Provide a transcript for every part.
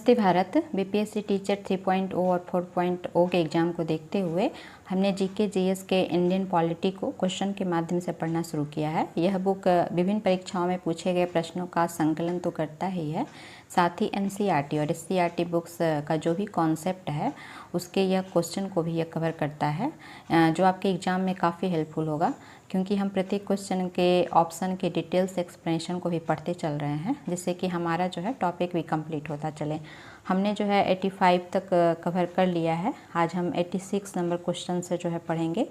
नमस्ते Bharat. BPSC teacher 3.0 और 4.0 के एग्ज़ाम को देखते हुए हमने जीके जीएस के इंडियन पॉलिटी को क्वेश्चन के माध्यम से पढ़ना शुरू किया है। यह बुक विभिन्न परीक्षाओं में पूछे गए प्रश्नों का संकलन तो करता ही है, साथ ही एनसीईआरटी और एससीईआरटी बुक्स का जो भी कॉन्सेप्ट है उसके यह क्वेश्चन को भी यह कवर करता है, जो आपके एग्ज़ाम में काफ़ी हेल्पफुल होगा, क्योंकि हम प्रत्येक क्वेश्चन के ऑप्शन के डिटेल्स एक्सप्लेनेशन को भी पढ़ते चल रहे हैं, जिससे कि हमारा जो है टॉपिक भी कंप्लीट होता चले। हमने जो है 85 तक कवर कर लिया है। आज हम 86 नंबर क्वेश्चन से जो है पढ़ेंगे।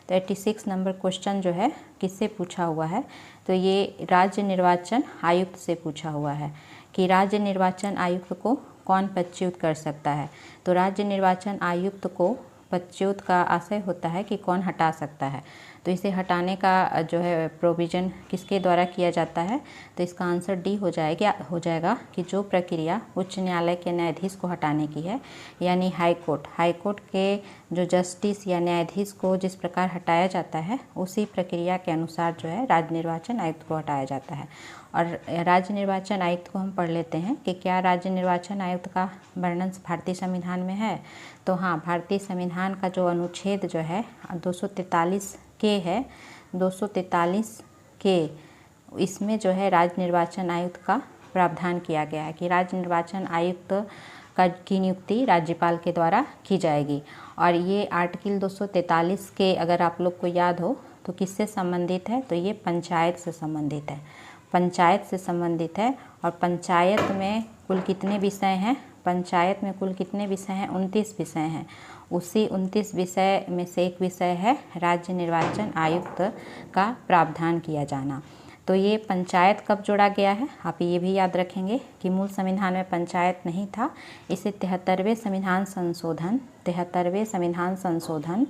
तो 86 नंबर क्वेश्चन जो है किससे पूछा हुआ है, तो ये राज्य निर्वाचन आयुक्त से पूछा हुआ है कि राज्य निर्वाचन आयुक्त को कौन पदच्युत कर सकता है। तो राज्य निर्वाचन आयुक्त को पदच्युत का आशय होता है कि कौन हटा सकता है। तो इसे हटाने का जो है प्रोविज़न किसके द्वारा किया जाता है, तो इसका आंसर डी हो जाएगा कि जो प्रक्रिया उच्च न्यायालय के न्यायाधीश को हटाने की है, यानी हाई कोर्ट के जो जस्टिस या न्यायाधीश को जिस प्रकार हटाया जाता है उसी प्रक्रिया के अनुसार जो है राज्य निर्वाचन आयुक्त को हटाया जाता है। और राज्य निर्वाचन आयुक्त को हम पढ़ लेते हैं कि क्या राज्य निर्वाचन आयुक्त का वर्णन भारतीय संविधान में है। तो हाँ, भारतीय संविधान का जो अनुच्छेद जो है 243 के है, 243 के, इसमें जो है राज्य निर्वाचन आयुक्त का प्रावधान किया गया है कि राज्य निर्वाचन आयुक्त की नियुक्ति राज्यपाल के द्वारा की जाएगी। और ये आर्टिकल 243 के अगर आप लोग को याद हो तो किससे संबंधित है, तो ये पंचायत से संबंधित है। पंचायत से संबंधित है। और पंचायत में कुल कितने विषय हैं, पंचायत में कुल कितने विषय हैं, 29 विषय हैं। उसी 29 विषय में से एक विषय है राज्य निर्वाचन आयुक्त का प्रावधान किया जाना। तो ये पंचायत कब जोड़ा गया है, आप ये भी याद रखेंगे कि मूल संविधान में पंचायत नहीं था। इसे 73वें संविधान संशोधन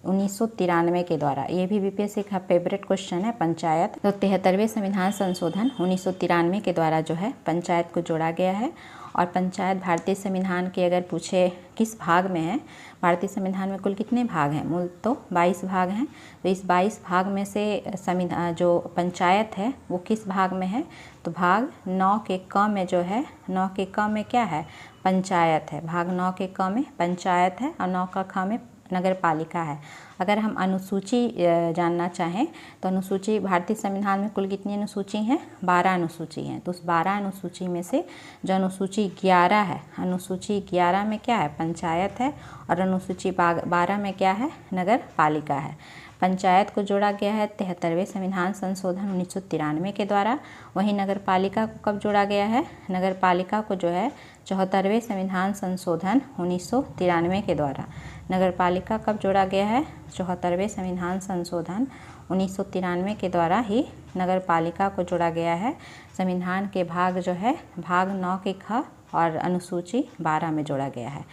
1993 के द्वारा, ये भी बीपीएससी का फेवरेट क्वेश्चन है पंचायत। तो 73वें संविधान संशोधन 1993 के द्वारा जो है पंचायत को जोड़ा गया है। और पंचायत भारतीय संविधान के अगर पूछे किस भाग में है, भारतीय संविधान में कुल कितने भाग हैं, मूल तो 22 भाग हैं। तो इस 22 भाग में से संविधान जो पंचायत है वो किस भाग में है, तो भाग 9 के क में जो है, 9 के क में क्या है, पंचायत है। भाग 9 के क में पंचायत है और 9 का ख में नगर पालिका है। अगर हम अनुसूची जानना चाहें तो अनुसूची भारतीय संविधान में कुल कितनी अनुसूची हैं, 12 अनुसूची हैं। तो उस 12 अनुसूची में से जो अनुसूची 11 है, अनुसूची 11 में क्या है, पंचायत है। और अनुसूची 12 में क्या है, नगर पालिका है। पंचायत को जोड़ा गया है 73वें संविधान संशोधन 1993 के द्वारा। वहीं नगर पालिका को कब जोड़ा गया है, नगर पालिका को जो है 74वें संविधान संशोधन 1993 के द्वारा। नगर पालिका कब जोड़ा गया है, 74वें संविधान संशोधन 1993 के द्वारा ही नगर पालिका को जोड़ा गया है। संविधान के भाग जो है भाग 9 के ख और अनुसूची 12 में जोड़ा गया है।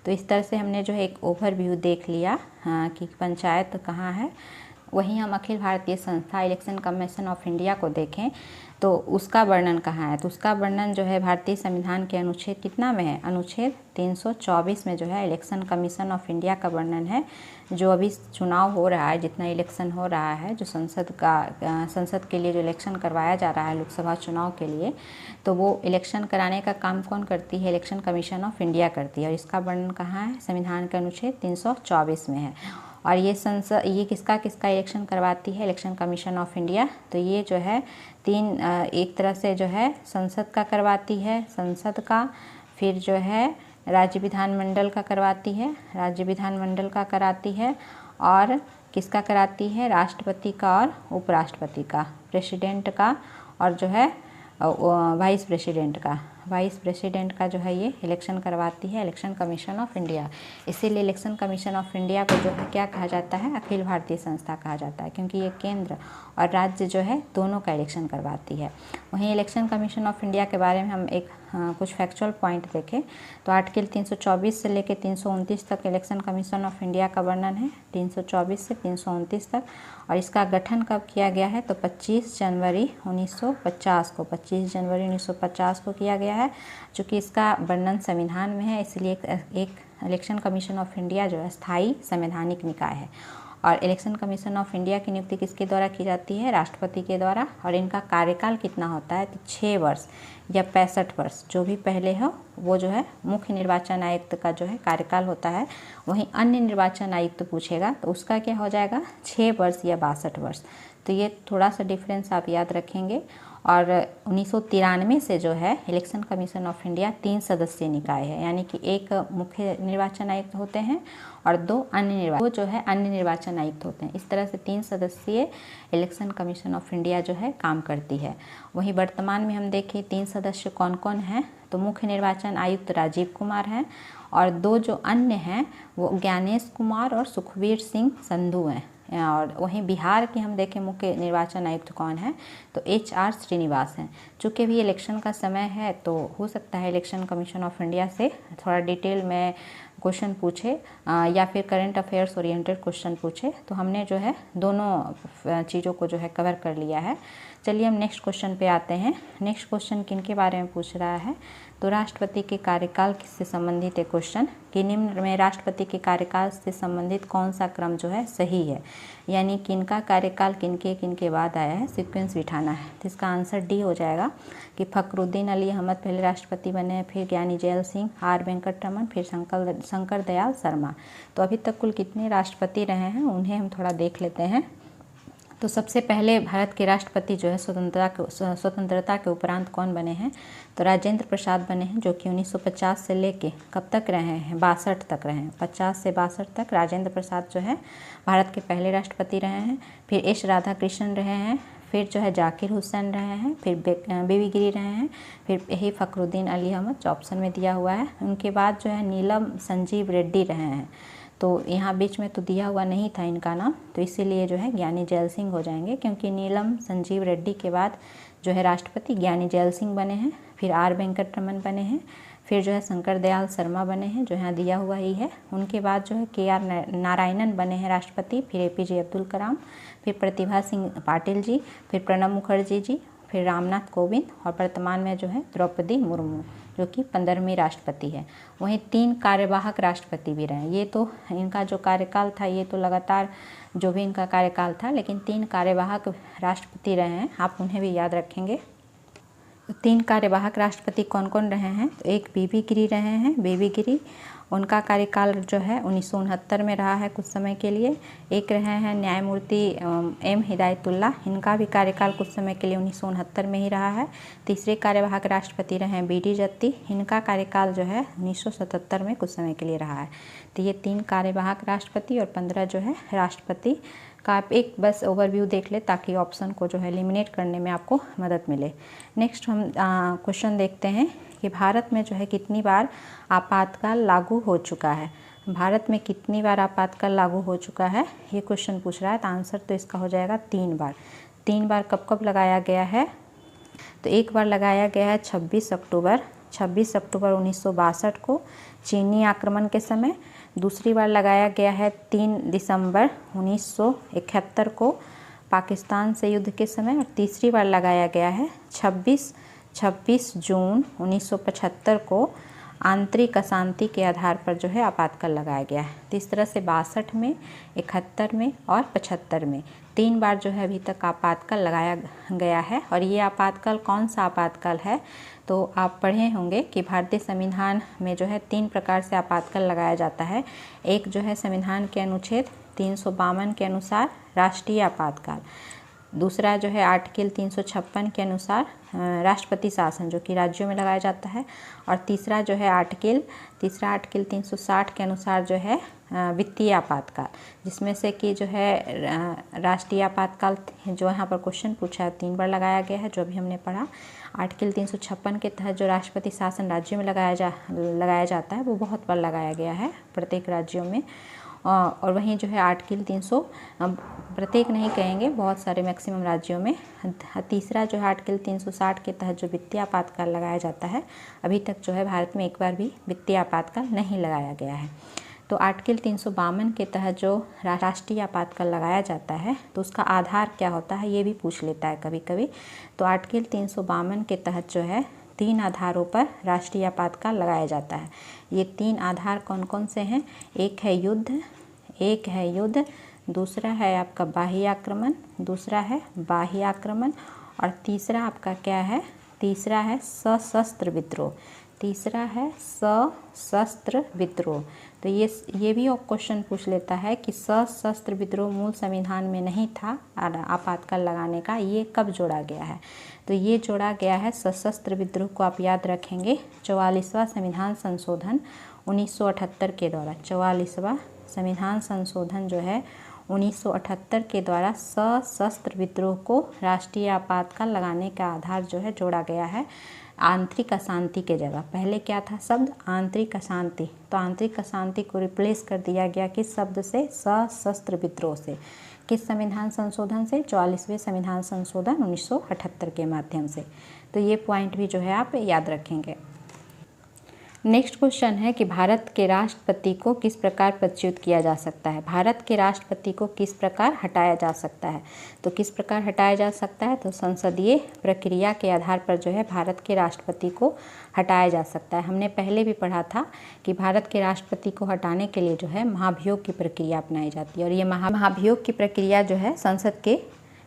तो इस तरह से हमने जो है एक ओवरव्यू देख लिया कि पंचायत कहाँ है। वहीं हम अखिल भारतीय संस्था इलेक्शन कमीशन ऑफ इंडिया को देखें तो उसका वर्णन कहाँ है, तो उसका वर्णन जो है भारतीय संविधान के अनुच्छेद कितना में है, अनुच्छेद 324 में जो है इलेक्शन कमीशन ऑफ इंडिया का वर्णन है। जो अभी चुनाव हो रहा है, जितना इलेक्शन हो रहा है, जो संसद के लिए जो इलेक्शन करवाया जा रहा है लोकसभा चुनाव के लिए, तो वो इलेक्शन कराने का काम कौन करती है, इलेक्शन कमीशन ऑफ इंडिया करती है। और इसका वर्णन कहाँ है, संविधान के अनुच्छेद 324 में है। और ये किसका इलेक्शन करवाती है, इलेक्शन कमीशन ऑफ इंडिया। तो ये जो है एक तरह से जो है संसद का करवाती है, संसद का, फिर जो है राज्य विधानमंडल का करवाती है, राज्य विधानमंडल का कराती है, और किसका कराती है, राष्ट्रपति का और उपराष्ट्रपति का, प्रेसिडेंट का और जो है वाइस प्रेसिडेंट का जो है ये इलेक्शन करवाती है इलेक्शन कमीशन ऑफ इंडिया। इसीलिए इलेक्शन कमीशन ऑफ इंडिया को जो है क्या कहा जाता है, अखिल भारतीय संस्था कहा जाता है, क्योंकि ये केंद्र और राज्य जो है दोनों का इलेक्शन करवाती है। वहीं इलेक्शन कमीशन ऑफ इंडिया के बारे में हम एक कुछ फैक्चुअल पॉइंट देखें तो आर्टिकल 324 से लेकर 329 तक इलेक्शन कमीशन ऑफ इंडिया का वर्णन है, 324 से 329 तक। और इसका गठन कब किया गया है, तो 25 जनवरी 1950 को किया गया है। चूँकि इसका वर्णन संविधान में है, इसलिए एक इलेक्शन कमीशन ऑफ इंडिया जो है स्थायी संवैधानिक निकाय है। और इलेक्शन कमीशन ऑफ इंडिया की नियुक्ति किसके द्वारा की जाती है? राष्ट्रपति के द्वारा। और इनका कार्यकाल कितना होता है? तो 6 वर्ष या 65 वर्ष, जो भी पहले हो वो जो है मुख्य निर्वाचन आयुक्त का जो है कार्यकाल होता है। वहीं अन्य निर्वाचन आयुक्त पूछेगा तो उसका क्या हो जाएगा? 6 वर्ष या 62 वर्ष। तो ये थोड़ा सा डिफरेंस आप याद रखेंगे। और 1993 से जो है इलेक्शन कमीशन ऑफ इंडिया 3 सदस्यीय निकाय है, यानी कि एक मुख्य निर्वाचन आयुक्त होते हैं और 2 अन्य निर्वाचन आयुक्त होते हैं। इस तरह से 3 सदस्यीय इलेक्शन कमीशन ऑफ इंडिया जो है काम करती है। वहीं वर्तमान में हम देखें 3 सदस्य कौन कौन हैं, तो मुख्य निर्वाचन आयुक्त राजीव कुमार हैं और 2 जो अन्य हैं वो ज्ञानेश कुमार और सुखवीर सिंह संधू हैं। और वहीं बिहार के हम देखें मुख्य निर्वाचन आयुक्त कौन है, तो HR श्रीनिवास हैं। चूँकि भी इलेक्शन का समय है तो हो सकता है इलेक्शन कमीशन ऑफ इंडिया से थोड़ा डिटेल में क्वेश्चन पूछे या फिर करंट अफेयर्स ओरिएंटेड क्वेश्चन पूछे, तो हमने जो है दोनों चीज़ों को जो है कवर कर लिया है। चलिए हम नेक्स्ट क्वेश्चन पे आते हैं। नेक्स्ट क्वेश्चन किन के बारे में पूछ रहा है, तो राष्ट्रपति के कार्यकाल से संबंधित एक क्वेश्चन कि निम्न में राष्ट्रपति के कार्यकाल से संबंधित कौन सा क्रम जो है सही है, यानी किनका कार्यकाल किनके बाद आया है, सीक्वेंस बिठाना है। तो इसका आंसर डी हो जाएगा कि फखरुद्दीन अली अहमद पहले राष्ट्रपति बने हैं, फिर ज्ञानी जैल सिंह, R वेंकटरमन, फिर शंकर दयाल शर्मा। तो अभी तक कुल कितने राष्ट्रपति रहे हैं उन्हें हम थोड़ा देख लेते हैं। तो सबसे पहले भारत के राष्ट्रपति जो है स्वतंत्रता के उपरांत कौन बने हैं, तो राजेंद्र प्रसाद बने हैं, जो कि 1950 से लेके कब तक रहे हैं, 62 तक रहे हैं। 50 से 62 तक राजेंद्र प्रसाद जो है भारत के पहले राष्ट्रपति रहे हैं। फिर एस राधाकृष्णन रहे हैं, फिर जो है जाकिर हुसैन रहे हैं, फिर बीवी गिरी रहे हैं, फिर यही फखरुद्दीन अली अहमद जो ऑप्शन में दिया हुआ है। उनके बाद जो है नीलम संजीव रेड्डी रहे हैं। तो यहाँ बीच में तो दिया हुआ नहीं था इनका नाम, तो इसीलिए जो है ज्ञानी जैल सिंह हो जाएंगे, क्योंकि नीलम संजीव रेड्डी के बाद जो है राष्ट्रपति ज्ञानी जैल सिंह बने हैं, फिर R वेंकटरमन बने हैं, फिर जो है शंकर दयाल शर्मा बने हैं जो यहाँ दिया हुआ ही है। उनके बाद जो है KR नारायणन बने हैं राष्ट्रपति, फिर APJ अब्दुल कलाम, फिर प्रतिभा सिंह पाटिल जी, फिर प्रणब मुखर्जी जी, फिर रामनाथ कोविंद और वर्तमान में जो है द्रौपदी मुर्मू जो कि 15वीं राष्ट्रपति है। वहीं 3 कार्यवाहक राष्ट्रपति भी रहे। ये तो इनका जो कार्यकाल था ये तो लगातार जो भी इनका कार्यकाल था, लेकिन 3 कार्यवाहक राष्ट्रपति रहे हैं, आप उन्हें भी याद रखेंगे। 3 कार्यवाहक राष्ट्रपति कौन कौन रहे हैं, तो एक बीबी गिरी रहे हैं, बीबी गिरी, उनका कार्यकाल जो है 1969 में रहा है कुछ समय के लिए। एक रहे हैं न्यायमूर्ति M हिदायतुल्लाह, इनका भी कार्यकाल कुछ समय के लिए 1969 में ही रहा है। तीसरे कार्यवाहक राष्ट्रपति रहे हैं BD जत्ती, इनका कार्यकाल जो है 1977 में कुछ समय के लिए रहा है। तो ये 3 कार्यवाहक राष्ट्रपति और 15 जो है राष्ट्रपति का आप एक बस ओवरव्यू देख ले, ताकि ऑप्शन को जो है एलिमिनेट करने में आपको मदद मिले। नेक्स्ट हम क्वेश्चन देखते हैं कि भारत में जो है कितनी बार आपातकाल लागू हो चुका है। भारत में कितनी बार आपातकाल लागू हो चुका है ये क्वेश्चन पूछ रहा है। तो आंसर तो इसका हो जाएगा 3 बार। 3 बार कब कब लगाया गया है, तो एक बार लगाया गया है 26 अक्टूबर 1962 को चीनी आक्रमण के समय। दूसरी बार लगाया गया है 3 दिसंबर 1971 को पाकिस्तान से युद्ध के समय। और तीसरी बार लगाया गया है 26 जून 1975 को आंतरिक अशांति के आधार पर जो है आपातकाल लगाया गया है। तो इस तरह से 62 में, 71 में और 75 में 3 बार जो है अभी तक आपातकाल लगाया गया है। और ये आपातकाल कौन सा आपातकाल है, तो आप पढ़े होंगे कि भारतीय संविधान में जो है 3 प्रकार से आपातकाल लगाया जाता है। एक जो है संविधान के अनुच्छेद 352 के अनुसार राष्ट्रीय आपातकाल, दूसरा जो है आर्टिकल 356 के अनुसार राष्ट्रपति शासन जो कि राज्यों में लगाया जाता है, और तीसरा आर्टिकल 360 के अनुसार जो है वित्तीय आपातकाल, जिसमें से कि जो है राष्ट्रीय आपातकाल जो यहाँ पर क्वेश्चन पूछा है 3 बार लगाया गया है, जो भी हमने पढ़ा। आर्टिकल 356 के तहत जो राष्ट्रपति शासन राज्यों में लगाया जाता है वो बहुत बार लगाया गया है प्रत्येक राज्यों में। और वहीं जो है आर्टिकल 300 प्रत्येक नहीं कहेंगे, बहुत सारे मैक्सिमम राज्यों में। तीसरा जो है आर्टिकल 360 के तहत जो वित्तीय आपातकाल लगाया जाता है, अभी तक जो है भारत में एक बार भी वित्तीय आपातकाल नहीं लगाया गया है। तो आर्टिकल 352 के तहत जो राष्ट्रीय आपातकाल लगाया जाता है तो उसका आधार क्या होता है ये भी पूछ लेता है कभी कभी। तो आर्टिकल 352 के तहत जो है 3 आधारों पर राष्ट्रीय आपातकाल लगाया जाता है। ये 3 आधार कौन कौन से हैं, एक है युद्ध, दूसरा है आपका बाह्य आक्रमण, दूसरा है बाह्य आक्रमण, और तीसरा आपका क्या है, तीसरा है सशस्त्र विद्रोह, तीसरा है सशस्त्र विद्रोह। तो ये भी क्वेश्चन पूछ लेता है कि सशस्त्र विद्रोह मूल संविधान में नहीं था आपातकाल लगाने का, ये कब जोड़ा गया है। तो ये जोड़ा गया है सशस्त्र विद्रोह को आप याद रखेंगे 44वां संविधान संशोधन 1978 के द्वारा। 44वां संविधान संशोधन जो है 1978 के द्वारा सशस्त्र विद्रोह को राष्ट्रीय आपातकाल लगाने का आधार जो है जोड़ा गया है आंतरिक अशांति के जगह। पहले क्या था शब्द, आंतरिक अशांति, तो आंतरिक अशांति को रिप्लेस कर दिया गया किस शब्द से, सशस्त्र विद्रोह से। किस संविधान संशोधन से, 44वें संविधान संशोधन 1978 के माध्यम से। तो ये पॉइंट भी जो है आप याद रखेंगे। नेक्स्ट क्वेश्चन है कि भारत के राष्ट्रपति को किस प्रकार पदच्युत किया जा सकता है। भारत के राष्ट्रपति को किस प्रकार हटाया जा सकता है। तो किस प्रकार हटाया जा सकता है, तो संसदीय प्रक्रिया के आधार पर जो है भारत के राष्ट्रपति को हटाया जा सकता है। हमने पहले भी पढ़ा था कि भारत के राष्ट्रपति को हटाने के लिए जो है महाभियोग की प्रक्रिया अपनाई जाती है, और ये महाभियोग की प्रक्रिया जो है संसद के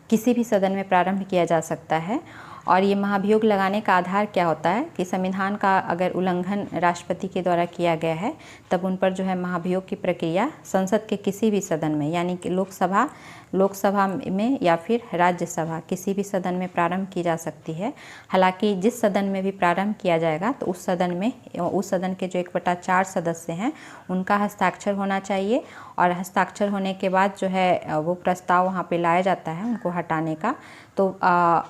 किसी भी सदन में प्रारंभ किया जा सकता है। और ये महाभियोग लगाने का आधार क्या होता है कि संविधान का अगर उल्लंघन राष्ट्रपति के द्वारा किया गया है तब उन पर जो है महाभियोग की प्रक्रिया संसद के किसी भी सदन में, यानी कि लोकसभा में या फिर राज्यसभा किसी भी सदन में प्रारंभ की जा सकती है। हालांकि जिस सदन में भी प्रारंभ किया जाएगा तो उस सदन के जो 1/4 सदस्य हैं उनका हस्ताक्षर होना चाहिए, और हस्ताक्षर होने के बाद जो है वो प्रस्ताव वहाँ पे लाया जाता है उनको हटाने का। तो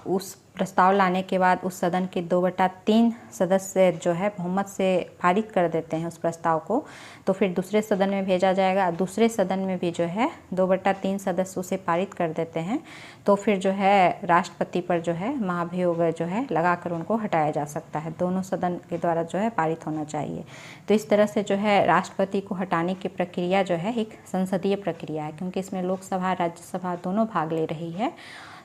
उस प्रस्ताव लाने के बाद उस सदन के 2/3 सदस्य जो है बहुमत से पारित कर देते हैं उस प्रस्ताव को, तो फिर दूसरे सदन में भेजा जाएगा। दूसरे सदन में भी जो है 2/3 सदस्य उसे पारित कर देते हैं, तो फिर जो है राष्ट्रपति पर जो है महाभियोग जो है लगाकर उनको हटाया जा सकता है। दोनों सदन के द्वारा जो है पारित होना चाहिए। तो इस तरह से जो है राष्ट्रपति को हटाने की प्रक्रिया जो है एक संसदीय प्रक्रिया है, क्योंकि इसमें लोकसभा राज्यसभा दोनों भाग ले रही है।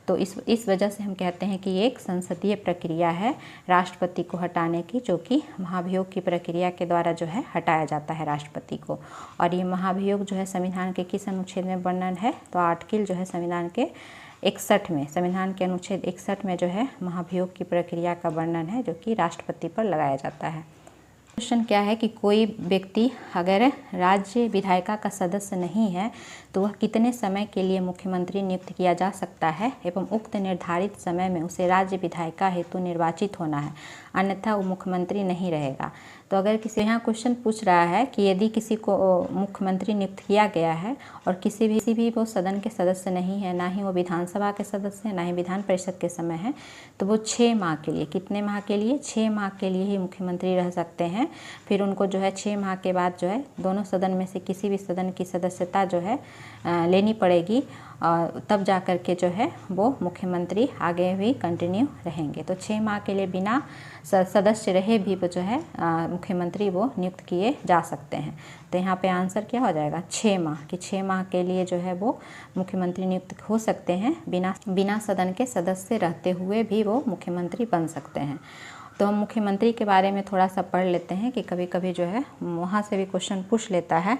तो इस वजह से हम कहते हैं कि ये एक संसदीय प्रक्रिया है राष्ट्रपति को हटाने की, जो कि महाभियोग की प्रक्रिया के द्वारा जो है हटाया जाता है राष्ट्रपति को। और ये महाभियोग जो है संविधान के किस अनुच्छेद में वर्णन है, तो आर्टिकल जो है संविधान के 61 में, संविधान के अनुच्छेद 61 में जो है महाभियोग की प्रक्रिया का वर्णन है, जो कि राष्ट्रपति पर लगाया जाता है। क्वेश्चन क्या है कि कोई व्यक्ति अगर राज्य विधायिका का सदस्य नहीं है तो वह कितने समय के लिए मुख्यमंत्री नियुक्त किया जा सकता है एवं उक्त निर्धारित समय में उसे राज्य विधायिका हेतु निर्वाचित होना है, अन्यथा वो मुख्यमंत्री नहीं रहेगा। तो अगर किसी यहाँ क्वेश्चन पूछ रहा है कि यदि किसी को मुख्यमंत्री नियुक्त किया गया है और किसी भी वो सदन के सदस्य नहीं है, ना ही वो विधानसभा के सदस्य हैं, ना ही विधान परिषद के समय है, तो वो 6 माह के लिए, कितने माह के लिए, 6 माह के लिए ही मुख्यमंत्री रह सकते हैं। फिर उनको जो है 6 माह के बाद जो है दोनों सदन में से किसी भी सदन की सदस्यता जो है लेनी पड़ेगी, तब जा कर के जो है वो मुख्यमंत्री आगे भी कंटिन्यू रहेंगे। तो 6 माह के लिए बिना सदस्य रहे भी वो जो है मुख्यमंत्री वो नियुक्त किए जा सकते हैं। तो यहाँ पे आंसर क्या हो जाएगा, 6 माह, कि 6 माह के लिए जो है वो मुख्यमंत्री नियुक्त हो सकते हैं, बिना सदन के सदस्य रहते हुए भी वो मुख्यमंत्री बन सकते हैं। तो हम मुख्यमंत्री के बारे में थोड़ा सा पढ़ लेते हैं कि कभी कभी जो है वहाँ से भी क्वेश्चन पूछ लेता है।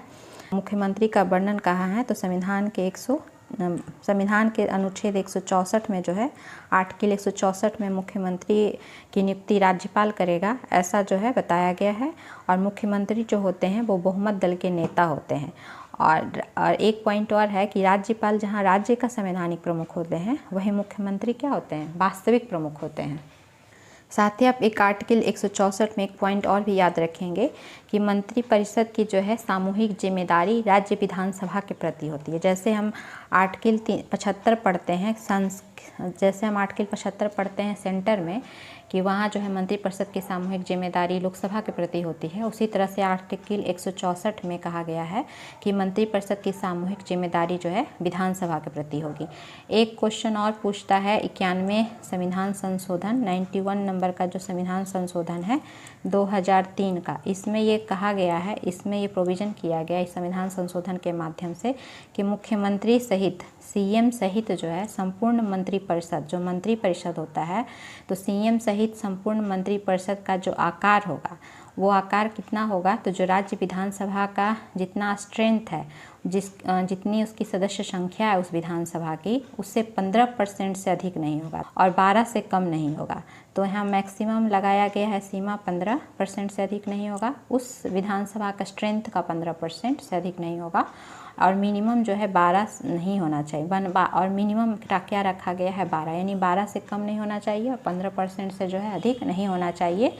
मुख्यमंत्री का वर्णन कहाँ है, तो संविधान के अनुच्छेद 164 में जो है आर्टिकल 164 में मुख्यमंत्री की नियुक्ति राज्यपाल करेगा, ऐसा जो है बताया गया है। और मुख्यमंत्री जो होते हैं वो बहुमत दल के नेता होते हैं। और एक पॉइंट और है कि राज्यपाल जहाँ राज्य का संवैधानिक प्रमुख होते हैं, वही मुख्यमंत्री क्या होते हैं, वास्तविक प्रमुख होते हैं। साथ ही आप एक आर्टिकल 164 में एक पॉइंट और भी याद रखेंगे कि मंत्रिपरिषद की जो है सामूहिक जिम्मेदारी राज्य विधानसभा के प्रति होती है। जैसे हम आर्टिकल 75 पढ़ते हैं सेंटर में कि वहाँ जो है मंत्रिपरिषद की सामूहिक जिम्मेदारी लोकसभा के प्रति होती है, उसी तरह से आर्टिकल 164 में कहा गया है कि मंत्रिपरिषद की सामूहिक जिम्मेदारी जो है विधानसभा के प्रति होगी। एक क्वेश्चन और पूछता है 91 संविधान संशोधन 91 नंबर का जो संविधान संशोधन है 2003 का, इसमें ये कहा गया है, इसमें ये प्रोविज़न किया गया इस संविधान संशोधन के माध्यम से कि मुख्यमंत्री सहित सीएम सहित जो है संपूर्ण मंत्रिपरिषद, जो मंत्रिपरिषद होता है, तो सीएम सहित संपूर्ण मंत्रिपरिषद का जो आकार होगा वो आकार कितना होगा, तो जो राज्य विधानसभा का जितना स्ट्रेंथ है, जितनी उसकी सदस्य संख्या है उस विधानसभा की, उससे 15% से अधिक नहीं होगा और 12 से कम नहीं होगा। तो यहाँ मैक्सिमम लगाया गया है सीमा 15% से अधिक नहीं होगा, उस विधानसभा का स्ट्रेंथ का 15% से अधिक नहीं होगा, और मिनिमम जो है 12 नहीं होना चाहिए। और मिनिमम क्या रखा गया है 12, यानी 12 से कम नहीं होना चाहिए और 15% से जो है अधिक नहीं होना चाहिए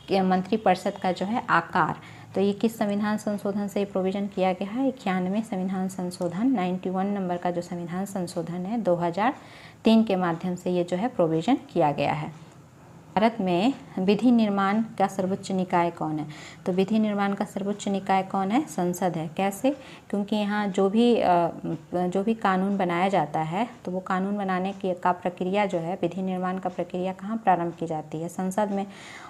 कि मंत्रिपरिषद का जो है आकार। तो ये किस संविधान संशोधन से प्रोविज़न किया गया है? 91 संविधान संशोधन, 91 नंबर का जो संविधान संशोधन है 2003 के माध्यम से ये जो है प्रोविज़न किया गया है। भारत में विधि निर्माण का सर्वोच्च निकाय कौन है? तो विधि निर्माण का सर्वोच्च निकाय कौन है? संसद है। कैसे? क्योंकि यहाँ जो भी कानून बनाया जाता है तो वो कानून बनाने का प्रक्रिया जो है, विधि निर्माण का प्रक्रिया कहाँ प्रारंभ की जाती है? संसद में।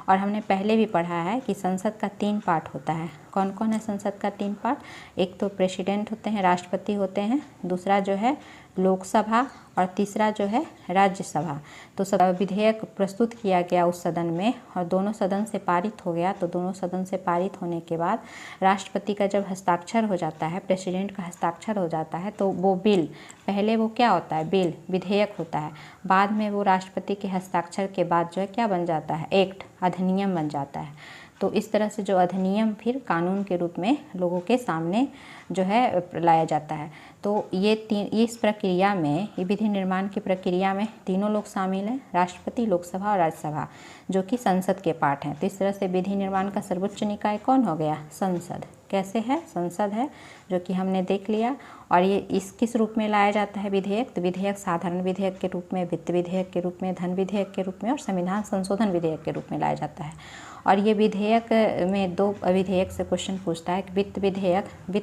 और हमने पहले भी पढ़ा है कि संसद का 3 पार्ट होता है। कौन कौन है संसद का 3 पार्ट? एक तो प्रेसिडेंट होते हैं, राष्ट्रपति होते हैं, दूसरा जो है लोकसभा, और तीसरा जो है राज्यसभा। तो सब विधेयक प्रस्तुत किया गया उस सदन में और दोनों सदन से पारित हो गया। तो दोनों सदन से पारित होने के बाद राष्ट्रपति का जब हस्ताक्षर हो जाता है, प्रेसिडेंट का हस्ताक्षर हो जाता है, तो वो बिल, पहले वो क्या होता है? बिल, विधेयक होता है। बाद में वो राष्ट्रपति के हस्ताक्षर के बाद जो है क्या बन जाता है? एक्ट, अधिनियम बन जाता है। तो इस तरह से जो अधिनियम फिर कानून के रूप में लोगों के सामने जो है लाया जाता है। तो इस प्रक्रिया में, ये विधि निर्माण की प्रक्रिया में तीनों लोग शामिल हैं, राष्ट्रपति, लोकसभा और राज्यसभा, जो कि संसद के पार्ट हैं। तो इस तरह से विधि निर्माण का सर्वोच्च निकाय कौन हो गया? संसद। कैसे है? संसद है, जो कि हमने देख लिया। और ये किस रूप में लाया जाता है विधेयक? तो विधेयक साधारण विधेयक के रूप में, वित्त विधेयक के रूप में, धन विधेयक के रूप में और संविधान संशोधन विधेयक के रूप में लाया जाता है। और ये विधेयक में 2 विधेयक से क्वेश्चन पूछता है कि वित्त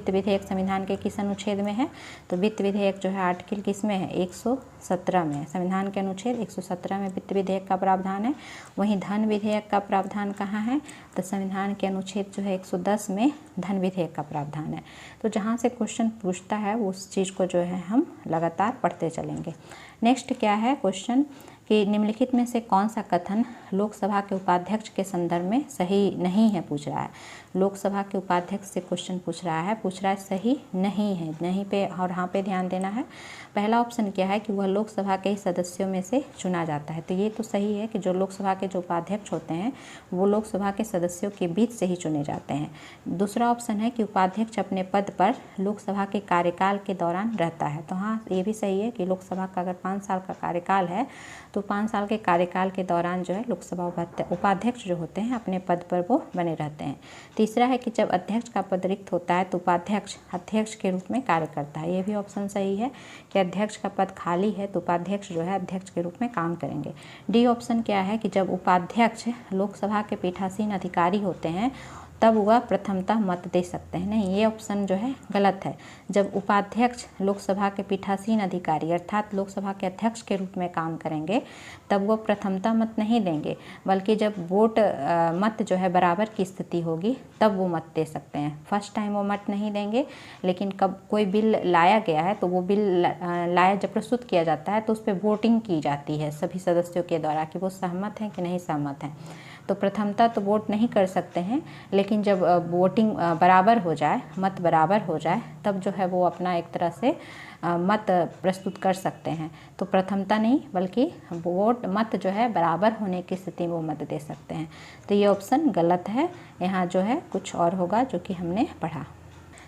विधेयक संविधान के किस अनुच्छेद में है? तो वित्त विधेयक जो है आर्टिकल किस में है? 117 में। संविधान के अनुच्छेद 117 में वित्त विधेयक का प्रावधान है। वहीं धन विधेयक का प्रावधान कहाँ है? तो संविधान के अनुच्छेद जो है 110 में धन विधेयक का प्रावधान है। तो जहाँ से क्वेश्चन पूछता है उस चीज़ को जो है हम लगातार पढ़ते चलेंगे। नेक्स्ट क्या है क्वेश्चन कि निम्नलिखित में से कौन सा कथन लोकसभा के उपाध्यक्ष के संदर्भ में सही नहीं है, पूछ रहा है। लोकसभा के उपाध्यक्ष से क्वेश्चन पूछ रहा है सही नहीं है, नहीं पे और हाँ पे ध्यान देना है। पहला ऑप्शन क्या है कि वह लोकसभा के ही सदस्यों में से चुना जाता है। तो ये तो सही है कि जो लोकसभा के जो उपाध्यक्ष होते हैं वो लोकसभा के सदस्यों के बीच से ही चुने जाते हैं। दूसरा ऑप्शन है कि उपाध्यक्ष अपने पद पर लोकसभा के कार्यकाल के दौरान रहता है। तो हाँ, ये भी सही है कि लोकसभा का अगर 5 साल का कार्यकाल है तो 5 साल के कार्यकाल के दौरान जो है लोकसभा उपाध्यक्ष जो होते हैं अपने पद पर वो बने रहते हैं। तीसरा है कि जब अध्यक्ष का पद रिक्त होता है तो उपाध्यक्ष अध्यक्ष के रूप में कार्य करता है। ये भी ऑप्शन सही है कि अध्यक्ष का पद खाली है तो उपाध्यक्ष जो है अध्यक्ष के रूप में काम करेंगे। डी ऑप्शन क्या है कि जब उपाध्यक्ष लोकसभा के पीठासीन अधिकारी होते हैं तब वह प्रथमतः मत दे सकते हैं। नहीं, ये ऑप्शन जो है गलत है। जब उपाध्यक्ष लोकसभा के पीठासीन अधिकारी अर्थात लोकसभा के अध्यक्ष के रूप में काम करेंगे तब वो प्रथमतः मत नहीं देंगे, बल्कि जब वोट मत जो है बराबर की स्थिति होगी तब वो मत दे सकते हैं। फर्स्ट टाइम वो मत नहीं देंगे, लेकिन कब कोई बिल लाया गया है तो वो बिल जब प्रस्तुत किया जाता है तो उस पर वोटिंग की जाती है सभी सदस्यों के द्वारा कि वो सहमत हैं कि नहीं सहमत हैं। तो प्रथमतः तो वोट नहीं कर सकते हैं, लेकिन जब वोटिंग बराबर हो जाए, मत बराबर हो जाए, तब जो है वो अपना एक तरह से मत प्रस्तुत कर सकते हैं। तो प्रथमतः नहीं, बल्कि मत जो है बराबर होने की स्थिति में वो मत दे सकते हैं। तो ये ऑप्शन गलत है। यहाँ जो है कुछ और होगा जो कि हमने पढ़ा।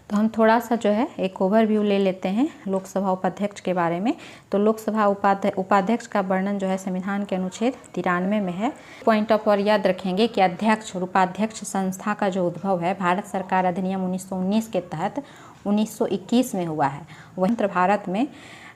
तो हम थोड़ा सा जो है एक ओवरव्यू ले लेते हैं लोकसभा उपाध्यक्ष के बारे में। तो लोकसभा उपाध्यक्ष का वर्णन जो है संविधान के अनुच्छेद 93 में है। पॉइंट ऑफ और याद रखेंगे कि अध्यक्ष और उपाध्यक्ष संस्था का जो उद्भव है भारत सरकार अधिनियम 1919 के तहत 1921 में हुआ है। वहीं भारत में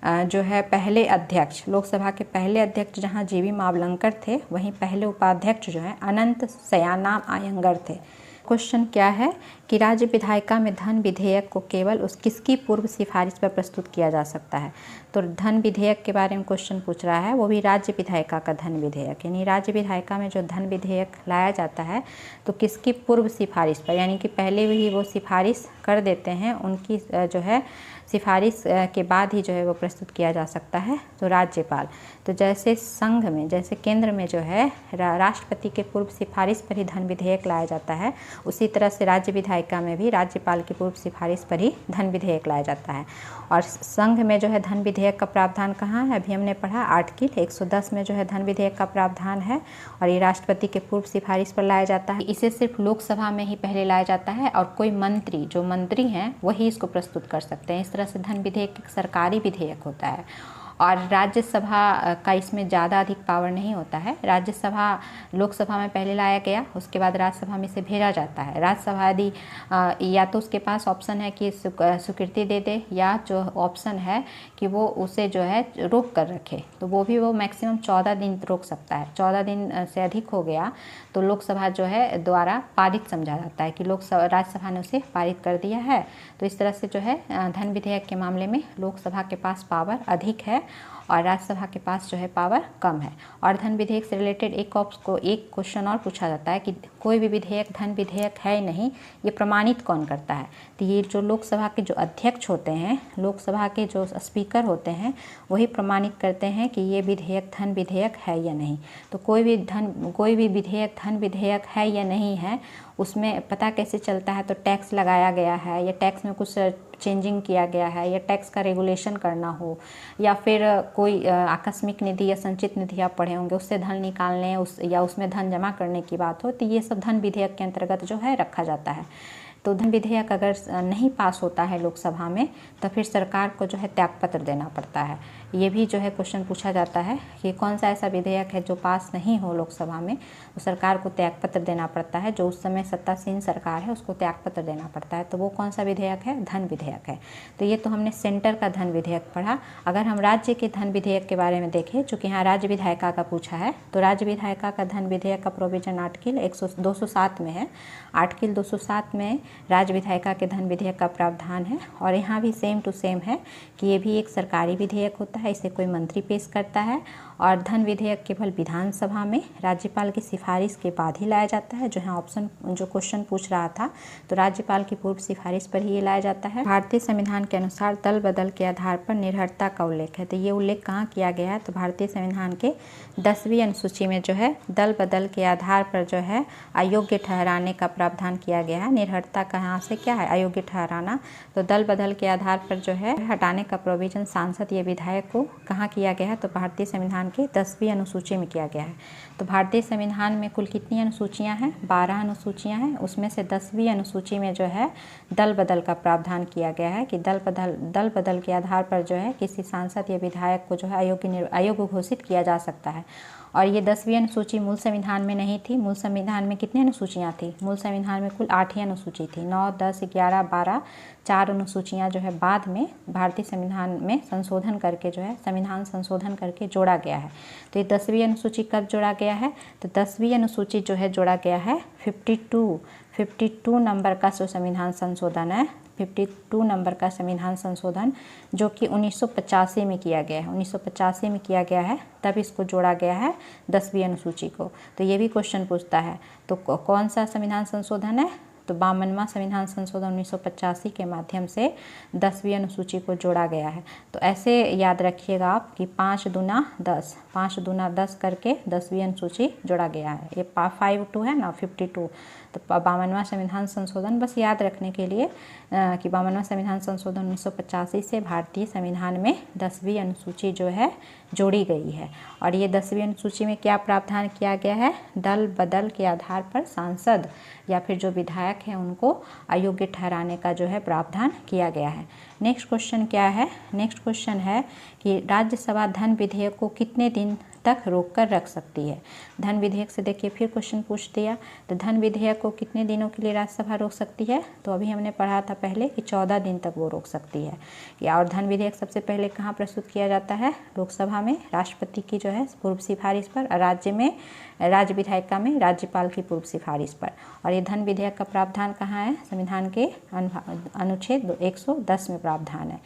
जो है पहले अध्यक्ष, लोकसभा के पहले अध्यक्ष जहां जीवी मावलंकर थे, वहीं पहले उपाध्यक्ष जो है अनंत सयानाम आयंगर थे। क्वेश्चन क्या है कि राज्य विधायिका में धन विधेयक को केवल किसकी पूर्व सिफारिश पर प्रस्तुत किया जा सकता है? तो धन विधेयक के बारे में क्वेश्चन पूछ रहा है, वो भी राज्य विधायिका का धन विधेयक। यानी राज्य विधायिका में जो धन विधेयक लाया जाता है तो किसकी पूर्व सिफारिश पर, यानी कि पहले भी वो सिफारिश कर देते हैं, उनकी जो है सिफारिश के बाद ही जो है वो प्रस्तुत किया जा सकता है। तो राज्यपाल, तो जैसे केंद्र में जो है राष्ट्रपति के पूर्व सिफारिश पर ही धन विधेयक लाया जाता है, उसी तरह से राज्य विधायिका में भी राज्यपाल की पूर्व सिफारिश पर ही धन विधेयक लाया जाता है। और संघ में जो है धन विधेयक का प्रावधान कहाँ है, अभी हमने पढ़ा आर्टिकल 110 में जो है धन विधेयक का प्रावधान है और ये राष्ट्रपति के पूर्व सिफारिश पर लाया जाता है। इसे सिर्फ लोकसभा में ही पहले लाया जाता है और कोई मंत्री, जो मंत्री हैं वही इसको प्रस्तुत कर सकते हैं। इस तरह से धन विधेयक एक सरकारी विधेयक होता है और राज्यसभा का इसमें ज़्यादा अधिक पावर नहीं होता है। राज्यसभा लोकसभा में पहले लाया गया, उसके बाद राज्यसभा में इसे भेजा जाता है। राज्यसभा यदि या तो उसके पास ऑप्शन है कि स्वीकृति दे दे, या जो ऑप्शन है कि वो उसे जो है रोक कर रखे, तो वो मैक्सिमम 14 दिन रोक सकता है। 14 दिन से अधिक हो गया तो लोकसभा जो है द्वारा पारित समझा जाता है कि राज्यसभा ने उसे पारित कर दिया है। तो इस तरह से जो है धन विधेयक के मामले में लोकसभा के पास पावर अधिक है और राज्यसभा के पास जो है पावर कम है। और धन विधेयक से रिलेटेड एक क्वेश्चन और पूछा जाता है कि कोई भी विधेयक धन विधेयक है या नहीं, ये प्रमाणित कौन करता है। तो ये जो लोकसभा के जो अध्यक्ष होते हैं, लोकसभा के जो स्पीकर होते हैं, वही प्रमाणित करते हैं कि ये विधेयक धन विधेयक है या नहीं। तो कोई भी विधेयक धन विधेयक है या नहीं है, उसमें पता कैसे चलता है, तो टैक्स लगाया गया है या टैक्स में कुछ चेंजिंग किया गया है या टैक्स का रेगुलेशन करना हो, या फिर कोई आकस्मिक निधि या संचित निधि आप पढ़े होंगे, उससे धन निकालने या उसमें धन जमा करने की बात हो, तो ये सब धन विधेयक के अंतर्गत जो है रखा जाता है। तो धन विधेयक अगर नहीं पास होता है लोकसभा में तो फिर सरकार को जो है त्यागपत्र देना पड़ता है। ये भी जो है क्वेश्चन पूछा जाता है कि कौन सा ऐसा विधेयक है जो पास नहीं हो लोकसभा में, तो सरकार को त्यागपत्र देना पड़ता है। जो उस समय सत्तासीन सरकार है उसको त्यागपत्र देना पड़ता है। तो वो कौन सा विधेयक है, धन विधेयक है। तो ये तो हमने सेंटर का धन विधेयक पढ़ा। अगर हम राज्य के धन विधेयक के बारे में देखें, चूँकि यहाँ राज्य विधायिका का पूछा है, तो राज्य विधायिका का धन विधेयक का प्रोविजन आर्टिकल 207 में है। आर्टिकल 207 में राज्य विधायिका के धन विधेयक का प्रावधान है और यहाँ भी सेम टू सेम है कि ये भी एक सरकारी विधेयक होता है, इसे कोई मंत्री पेश करता है और धन विधेयक केवल विधानसभा में राज्यपाल की सिफारिश के बाद ही लाया जाता है। जो है जो क्वेश्चन पूछ रहा था, तो राज्यपाल की पूर्व सिफारिश पर ही ये लाया जाता है। भारतीय संविधान के अनुसार दल बदल के आधार पर निर्भरता का उल्लेख है। तो ये उल्लेख कहाँ किया गया है, तो भारतीय संविधान के 10वीं अनुसूची में जो है दल बदल के आधार पर जो है अयोग्य ठहराने का प्रावधान किया गया है। निर्भरता कहाँ से क्या है, अयोग्य ठहराना। तो दल बदल के आधार पर जो है हटाने का प्रोविजन सांसद या विधायक को कहाँ किया गया है, तो भारतीय संविधान के 10वीं अनुसूची में किया गया है। तो भारतीय संविधान में कुल कितनी अनुसूचियां हैं, 12 अनुसूचियां हैं। उसमें से 10वीं अनुसूची में जो है दल बदल का प्रावधान किया गया है कि दल बदल के आधार पर जो है किसी सांसद या विधायक को जो है अयोग्य घोषित किया जा सकता है। और ये 10वीं अनुसूची मूल संविधान में नहीं थी। मूल संविधान में कितनी अनुसूचियाँ थी, मूल संविधान में कुल 8 ही अनुसूची थी। 9, 10, 11, 12 4 अनुसूचियाँ जो है बाद में भारतीय संविधान में संशोधन करके जो है संविधान संशोधन करके जोड़ा गया है। तो ये 10वीं अनुसूची कब जोड़ा गया है, तो 10वीं अनुसूची जो है जोड़ा गया है 52 नंबर का जो संविधान संशोधन है, 52 नंबर का संविधान संशोधन जो कि 1985 में किया गया है। 1985 में किया गया है, तब इसको जोड़ा गया है 10वीं अनुसूची को। तो ये भी क्वेश्चन पूछता है, तो कौन सा संविधान संशोधन है, तो 52वां संविधान संशोधन 1985 के माध्यम से 10वीं अनुसूची को जोड़ा गया है। तो ऐसे याद रखिएगा आप कि 5 दूना 10 करके 10वीं अनुसूची जोड़ा गया है। ये 52 है ना, 52। तो 52वां संविधान संशोधन बस याद रखने के लिए कि 52वां संविधान संशोधन 1985 से भारतीय संविधान में 10वीं अनुसूची जो है जोड़ी गई है। और ये 10वीं अनुसूची में क्या प्रावधान किया गया है, दल बदल के आधार पर सांसद या फिर जो विधायक हैं उनको अयोग्य ठहराने का जो है प्रावधान किया गया है। नेक्स्ट क्वेश्चन क्या है, नेक्स्ट क्वेश्चन है कि राज्यसभा धन विधेयक को कितने दिन तक रोक कर रख सकती है। धन विधेयक से देखिए फिर क्वेश्चन पूछ दिया, तो धन विधेयक को कितने दिनों के लिए राज्यसभा रोक सकती है, तो अभी हमने पढ़ा था पहले कि 14 दिन तक वो रोक सकती है। या और धन विधेयक सबसे पहले कहाँ प्रस्तुत किया जाता है, लोकसभा में राष्ट्रपति की जो है पूर्व सिफारिश पर, राज्य में राज्य विधायिका में राज्यपाल की पूर्व सिफारिश पर। और ये धन विधेयक का प्रावधान कहाँ है, संविधान के अनुच्छेद 110 में प्रावधान है।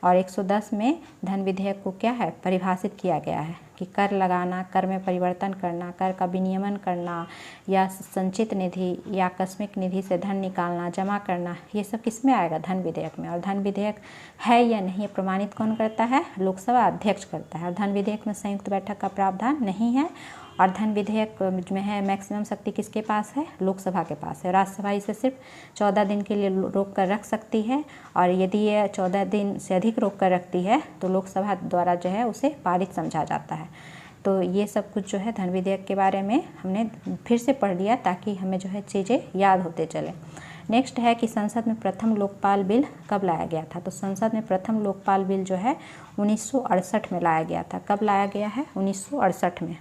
और 110 में धन विधेयक को क्या है, परिभाषित किया गया है कि कर लगाना, कर में परिवर्तन करना, कर का विनियमन करना या संचित निधि या आकस्मिक निधि से धन निकालना, जमा करना, ये सब किस में आएगा, धन विधेयक में। और धन विधेयक है या नहीं प्रमाणित कौन करता है, लोकसभा अध्यक्ष करता है। और धन विधेयक में संयुक्त बैठक का प्रावधान नहीं है और धन विधेयक में है मैक्सिमम शक्ति किसके पास है, लोकसभा के पास है। राज्यसभा इसे सिर्फ 14 दिन के लिए रोक कर रख सकती है, और यदि ये 14 दिन से अधिक रोक कर रखती है तो लोकसभा द्वारा जो है उसे पारित समझा जाता है। तो ये सब कुछ जो है धन विधेयक के बारे में हमने फिर से पढ़ लिया ताकि हमें जो है चीज़ें याद होते चले। नेक्स्ट है कि संसद में प्रथम लोकपाल बिल कब लाया गया था। तो संसद में प्रथम लोकपाल बिल जो है 1968 में लाया गया था। कब लाया गया है, 1968 में।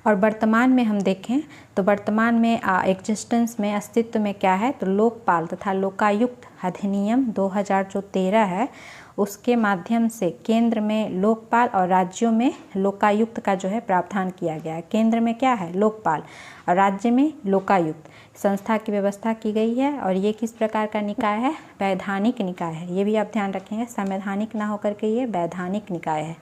और वर्तमान में हम देखें तो वर्तमान में एग्जिस्टेंस में, अस्तित्व में क्या है, तो लोकपाल तथा लोकायुक्त अधिनियम 2000 जो 13 है उसके माध्यम से केंद्र में लोकपाल और राज्यों में लोकायुक्त का जो है प्रावधान किया गया है। केंद्र में क्या है, लोकपाल, और राज्य में लोकायुक्त संस्था की व्यवस्था की गई है। और ये किस प्रकार का निकाय है, वैधानिक निकाय है। ये भी आप ध्यान रखेंगे, संवैधानिक ना होकर के ये वैधानिक निकाय है।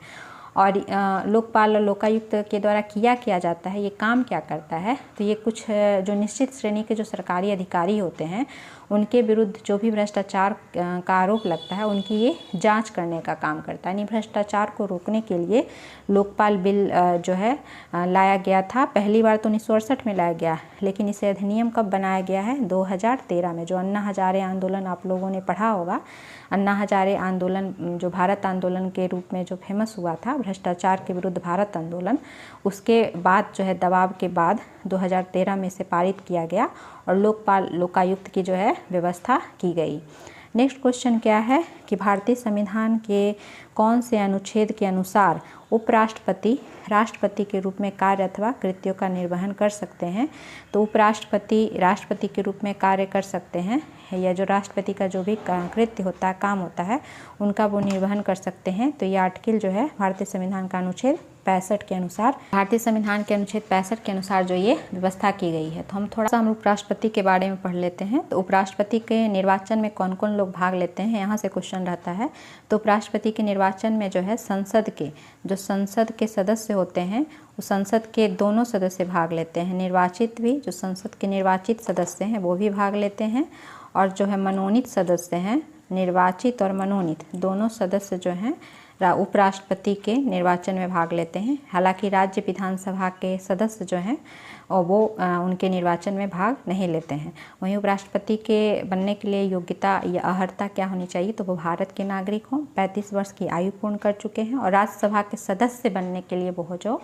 और लोकपाल और लोकायुक्त के द्वारा किया जाता है, ये काम क्या करता है, तो ये कुछ जो निश्चित श्रेणी के जो सरकारी अधिकारी होते हैं उनके विरुद्ध जो भी भ्रष्टाचार का आरोप लगता है उनकी ये जांच करने का काम करता है। यानी भ्रष्टाचार को रोकने के लिए लोकपाल बिल जो है लाया गया था। पहली बार तो 1968 में लाया गया, लेकिन इसे अधिनियम कब बनाया गया है, 2013 में। जो अन्ना हजारे आंदोलन आप लोगों ने पढ़ा होगा, अन्ना हजारे आंदोलन जो भारत आंदोलन के रूप में जो फेमस हुआ था, भ्रष्टाचार के विरुद्ध भारत आंदोलन, उसके बाद जो है दबाव के बाद 2013 में इसे पारित किया गया और लोकपाल लोकायुक्त की जो है व्यवस्था की गई। नेक्स्ट क्वेश्चन क्या है कि भारतीय संविधान के कौन से अनुच्छेद के अनुसार उपराष्ट्रपति राष्ट्रपति के रूप में कार्य अथवा कृत्यों का निर्वहन कर सकते हैं। तो उपराष्ट्रपति राष्ट्रपति के रूप में कार्य कर सकते हैं, या जो राष्ट्रपति का जो भी कृत्य होता है, काम होता है, उनका वो निर्वहन कर सकते हैं। तो ये आर्टिकल जो है भारतीय संविधान का अनुच्छेद 65 के अनुसार, भारतीय संविधान के अनुच्छेद 65 के अनुसार जो ये व्यवस्था की गई है। तो हम थोड़ा सा उपराष्ट्रपति के बारे में पढ़ लेते हैं। तो उपराष्ट्रपति के निर्वाचन में कौन कौन लोग भाग लेते हैं, यहाँ से क्वेश्चन रहता है। तो उपराष्ट्रपति के निर्वाचन में जो है संसद के सदस्य होते हैं, वो संसद के दोनों सदस्य भाग लेते हैं। निर्वाचित भी, जो संसद के निर्वाचित सदस्य हैं वो भी भाग लेते हैं, और जो है मनोनीत सदस्य हैं, निर्वाचित और मनोनीत दोनों सदस्य जो हैं उपराष्ट्रपति के निर्वाचन में भाग लेते हैं। हालांकि राज्य विधानसभा के सदस्य जो हैं और वो उनके निर्वाचन में भाग नहीं लेते हैं। वहीं उपराष्ट्रपति के बनने के लिए योग्यता या अर्हता क्या होनी चाहिए, तो वो भारत के नागरिक हों, 35 वर्ष की आयु पूर्ण कर चुके हैं, और राज्यसभा के सदस्य बनने के लिए वो जो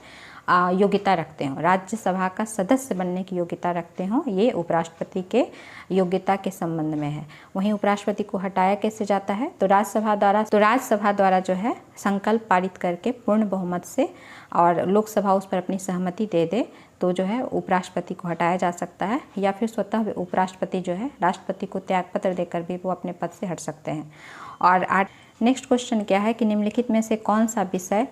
योग्यता रखते हों, राज्यसभा का सदस्य बनने की योग्यता रखते हों, ये उपराष्ट्रपति के योग्यता के संबंध में है। वहीं उपराष्ट्रपति को हटाया कैसे जाता है, तो राज्यसभा द्वारा जो है संकल्प पारित करके पूर्ण बहुमत से, और लोकसभा उस पर अपनी सहमति दे दे तो जो है उपराष्ट्रपति को हटाया जा सकता है, या फिर स्वतः उपराष्ट्रपति जो है राष्ट्रपति को त्यागपत्र देकर भी वो अपने पद से हट सकते हैं। और नेक्स्ट क्वेश्चन क्या है कि निम्नलिखित में से कौन सा विषय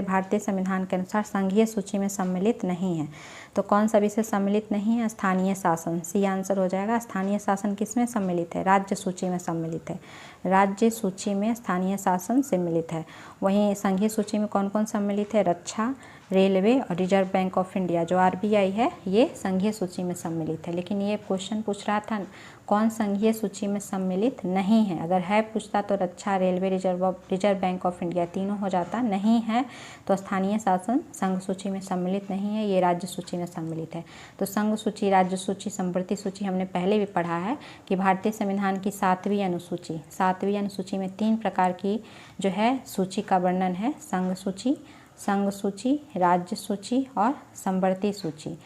भारतीय संविधान के अनुसार संघीय सूची में सम्मिलित नहीं है। तो कौन सा विषय सम्मिलित नहीं है, स्थानीय शासन, सी आंसर हो जाएगा। स्थानीय शासन किस में सम्मिलित है, राज्य सूची में सम्मिलित है। राज्य सूची में स्थानीय शासन सम्मिलित है। वहीं संघीय सूची में कौन कौन सम्मिलित है, रक्षा, रेलवे और रिजर्व बैंक ऑफ इंडिया जो RBI है, ये संघीय सूची में सम्मिलित है। लेकिन ये क्वेश्चन पूछ रहा था कौन संघीय सूची में सम्मिलित नहीं है। अगर है पूछता तो रक्षा, railway, reserve bank of India तीनों हो जाता। नहीं है तो स्थानीय शासन संघ सूची में सम्मिलित नहीं है, ये राज्य सूची में सम्मिलित है। तो संघ सूची, राज्य सूची, संवृत्ति सूची हमने पहले भी पढ़ा है कि भारतीय संविधान की 7वीं अनुसूची में 3 प्रकार की जो है सूची का वर्णन है, संघ सूची, राज्य सूची और संवृत्ति सूची।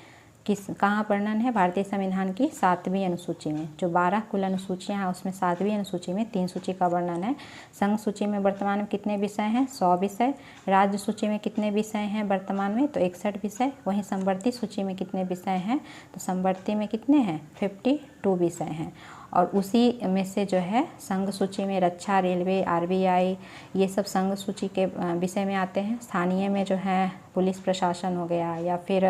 कहाँ वर्णन है, भारतीय संविधान की 7वीं अनुसूची में। जो 12 कुल अनुसूचियाँ हैं उसमें 7वीं अनुसूची में 3 सूची का वर्णन है। संघ सूची में वर्तमान में कितने विषय हैं, 100 विषय। राज्य सूची में कितने विषय हैं वर्तमान में, तो 61 विषय। वहीं संवृत्ति सूची में कितने विषय हैं, तो संवृत्ति में कितने हैं, 52 विषय हैं। और उसी में से जो है संघ सूची में रक्षा, रेलवे, RBI ये सब संघ सूची के विषय में आते हैं। स्थानीय में जो है पुलिस प्रशासन हो गया, या फिर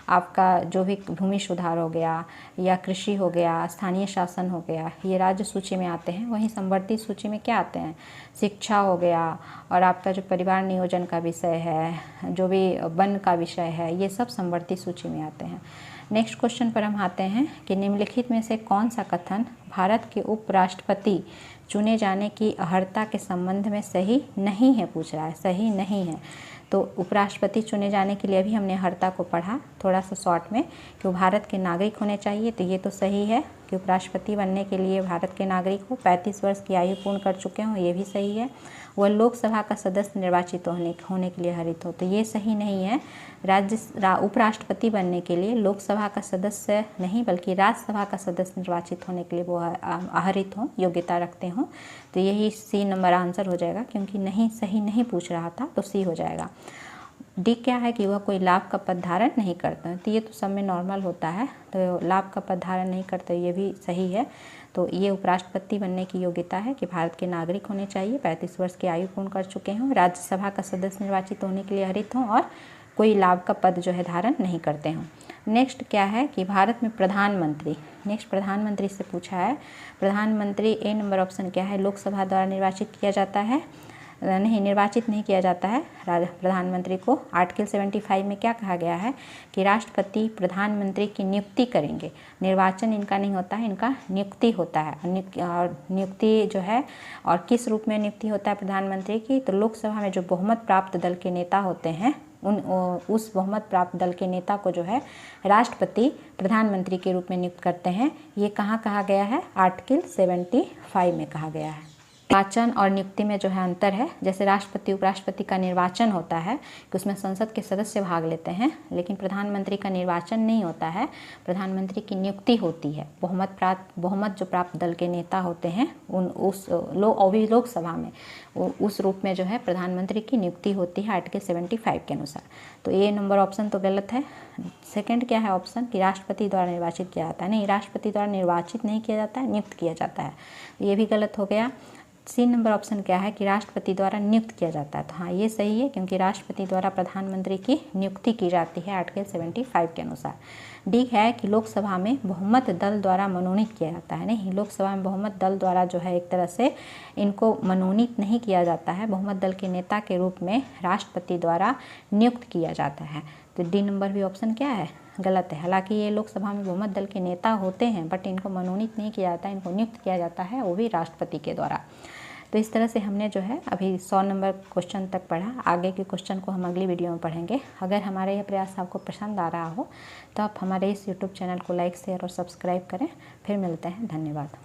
आपका जो भी भूमि सुधार हो गया, या कृषि हो गया, स्थानीय शासन हो गया, ये राज्य सूची में आते हैं। वहीं संवृत्ति सूची में क्या आते हैं, शिक्षा हो गया, और आपका जो परिवार नियोजन का विषय है, जो भी वन का विषय है, ये सब संवृत्ति सूची में आते हैं। नेक्स्ट क्वेश्चन पर हम आते हैं कि निम्नलिखित में से कौन सा कथन भारत के उपराष्ट्रपति चुने जाने की अर्हता के संबंध में सही नहीं है, पूछ रहा है, सही नहीं है। तो उपराष्ट्रपति चुने जाने के लिए भी हमने अर्हता को पढ़ा थोड़ा सा शॉर्ट में कि वो भारत के नागरिक होने चाहिए, तो ये तो सही है कि उपराष्ट्रपति बनने के लिए भारत के नागरिक हो, 35 वर्ष की आयु पूर्ण कर चुके हों, ये भी सही है। वह लोकसभा का सदस्य निर्वाचित होने के लिए अर्हत हो, तो ये सही नहीं है। उपराष्ट्रपति बनने के लिए लोकसभा का सदस्य नहीं बल्कि राज्यसभा का सदस्य निर्वाचित होने के लिए वो अर्हत हों, योग्यता रखते हों, तो यही सी नंबर आंसर हो जाएगा, क्योंकि नहीं सही नहीं पूछ रहा था तो सी हो जाएगा। डी क्या है कि वह कोई लाभ का पद धारण नहीं करते हैं, तो ये तो सब में नॉर्मल होता है, तो लाभ का पद धारण नहीं करते, ये भी सही है। तो ये उपराष्ट्रपति बनने की योग्यता है कि भारत के नागरिक होने चाहिए, 35 वर्ष की आयु पूर्ण कर चुके हों, राज्यसभा का सदस्य निर्वाचित होने के लिए अर्हत हों और कोई लाभ का पद जो है धारण नहीं करते हों। नेक्स्ट क्या है कि भारत में प्रधानमंत्री, नेक्स्ट प्रधानमंत्री से पूछा है। प्रधानमंत्री ए नंबर ऑप्शन क्या है, लोकसभा द्वारा निर्वाचित किया जाता है, नहीं निर्वाचित नहीं किया जाता है प्रधानमंत्री को। आर्टिकल 75 में क्या कहा गया है कि राष्ट्रपति प्रधानमंत्री की नियुक्ति करेंगे, निर्वाचन इनका नहीं होता है, इनका नियुक्ति होता है। और नियुक्ति जो है और किस रूप में नियुक्ति होता है प्रधानमंत्री की, तो लोकसभा में जो बहुमत प्राप्त दल के नेता होते हैं उस बहुमत प्राप्त दल के नेता को जो है राष्ट्रपति प्रधानमंत्री के रूप में नियुक्त करते हैं। ये कहाँ कहा गया है, आर्टिकल 75 में कहा गया है। निर्वाचन और नियुक्ति में जो है अंतर है, जैसे राष्ट्रपति उपराष्ट्रपति का निर्वाचन होता है कि उसमें संसद के सदस्य भाग लेते हैं, लेकिन प्रधानमंत्री का निर्वाचन नहीं होता है, प्रधानमंत्री की नियुक्ति होती है। बहुमत जो प्राप्त दल के नेता होते हैं लोकसभा में उस रूप में जो है प्रधानमंत्री की नियुक्ति होती है आर्टिकल 75 के अनुसार। तो ए नंबर ऑप्शन तो गलत है। सेकंड क्या है ऑप्शन कि राष्ट्रपति द्वारा निर्वाचित किया जाता है, नहीं राष्ट्रपति द्वारा निर्वाचित नहीं किया जाता है, नियुक्त किया जाता है, ये भी गलत हो गया। सी नंबर ऑप्शन क्या है कि राष्ट्रपति द्वारा नियुक्त किया जाता है, तो हाँ ये सही है, क्योंकि राष्ट्रपति द्वारा प्रधानमंत्री की नियुक्ति की जाती है आर्टिकल 75 के अनुसार। डी है कि लोकसभा में बहुमत दल द्वारा मनोनीत किया जाता है, नहीं लोकसभा में बहुमत दल द्वारा जो है एक तरह से इनको मनोनीत नहीं किया जाता है, बहुमत दल के नेता के रूप में राष्ट्रपति द्वारा नियुक्त किया जाता है। तो डी नंबर भी ऑप्शन क्या है, गलत है। हालांकि ये लोकसभा में बहुमत दल के नेता होते हैं, बट इनको मनोनीत नहीं किया जाता है, इनको नियुक्त किया जाता है, वो भी राष्ट्रपति के द्वारा। तो इस तरह से हमने जो है अभी 100 नंबर क्वेश्चन तक पढ़ा। आगे के क्वेश्चन को हम अगली वीडियो में पढ़ेंगे। अगर हमारा यह प्रयास आपको पसंद आ रहा हो तो आप हमारे इस यूट्यूब चैनल को लाइक शेयर और सब्सक्राइब करें। फिर मिलते हैं, धन्यवाद।